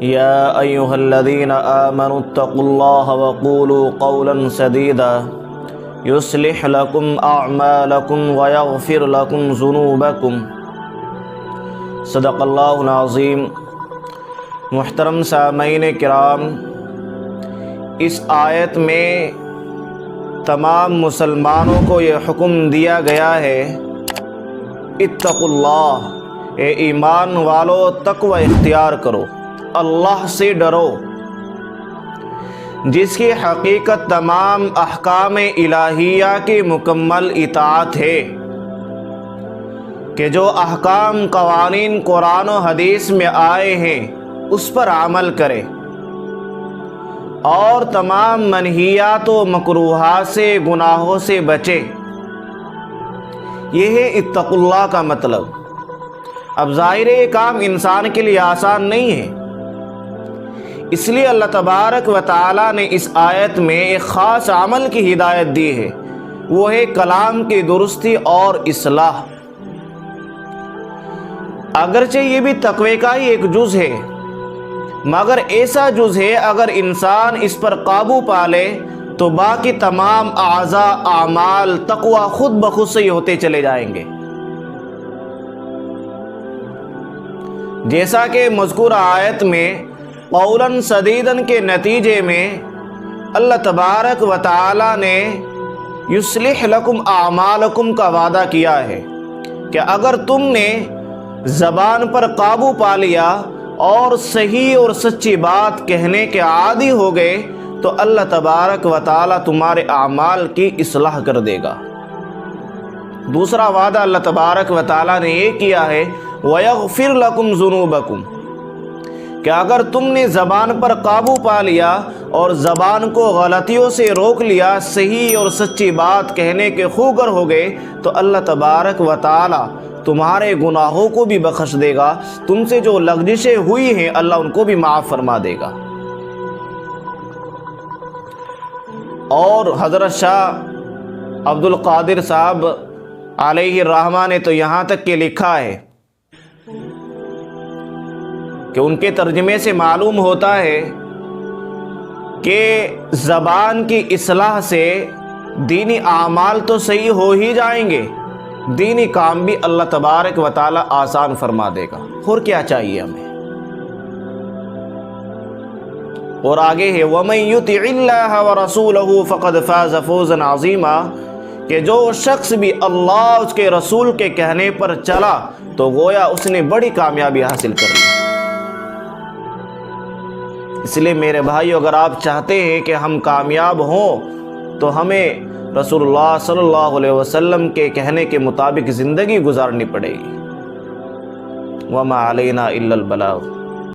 یا ایھا الذین آمنوا اتقوا اللہ وقولوا قولا سدیدا یصلح لکم اعمالکم ویغفر لکم ذنوبکم۔ صدق اللہ العظیم۔ محترم سامعین کرام، اس آیت میں تمام مسلمانوں کو یہ حکم دیا گیا ہے، اتقوا اللہ، اے ایمان والو تقوی اختیار کرو، اللہ سے ڈرو، جس کی حقیقت تمام احکام الہیہ کی مکمل اطاعت ہے، کہ جو احکام قوانین قرآن و حدیث میں آئے ہیں اس پر عمل کرے، اور تمام منہیات و مکروہات سے، گناہوں سے بچے۔ یہ ہے اتقوا اللہ کا مطلب۔ اب ظاہر ہے یہ کام انسان کے لیے آسان نہیں ہے، اس لیے اللہ تبارک و تعالی نے اس آیت میں ایک خاص عمل کی ہدایت دی ہے، وہ ہے کلام کی درستی اور اصلاح۔ اگرچہ یہ بھی تقوی کا ہی ایک جز ہے، مگر ایسا جز ہے اگر انسان اس پر قابو پا لے تو باقی تمام اعضاء، اعمال، تقوی خود بخود سے ہی ہوتے چلے جائیں گے۔ جیسا کہ مذکورہ آیت میں قولاً سدیداً کے نتیجے میں اللہ تبارک و تعالی نے یصلح لکم اعمالکم کا وعدہ کیا ہے کہ اگر تم نے زبان پر قابو پا لیا اور صحیح اور سچی بات کہنے کے عادی ہو گئے تو اللہ تبارک و تعالی تمہارے اعمال کی اصلاح کر دے گا۔ دوسرا وعدہ اللہ تبارک و تعالی نے یہ کیا ہے، وَيَغْفِرْ لَكُمْ ذُنُوبَكُمْ، کہ اگر تم نے زبان پر قابو پا لیا اور زبان کو غلطیوں سے روک لیا، صحیح اور سچی بات کہنے کے خوگر ہو گئے تو اللہ تبارک و تعالی تمہارے گناہوں کو بھی بخش دے گا، تم سے جو لغزشیں ہوئی ہیں اللہ ان کو بھی معاف فرما دے گا۔ اور حضرت شاہ عبد القادر صاحب علیہ الرحمہ نے تو یہاں تک کہ لکھا ہے کہ ان کے ترجمے سے معلوم ہوتا ہے کہ زبان کی اصلاح سے دینی اعمال تو صحیح ہو ہی جائیں گے، دینی کام بھی اللہ تبارک و تعالی آسان فرما دے گا۔ اور کیا چاہیے ہمیں؟ اور آگے ہے وَمَن يُطِعِ اللَّهَ وَرَسُولَهُ فَقَدْ فَازَ فَوْزًا عَظِيمًا، کہ جو شخص بھی اللہ اس کے رسول کے کہنے پر چلا تو گویا اس نے بڑی کامیابی حاصل کر لی۔ اس لیے میرے بھائیو، اگر آپ چاہتے ہیں کہ ہم کامیاب ہوں تو ہمیں رسول اللہ صلی اللہ علیہ وسلم کے کہنے کے مطابق زندگی گزارنی پڑے گی۔ وَمَا عَلَيْنَا إِلَّا الْبَلَاغُ۔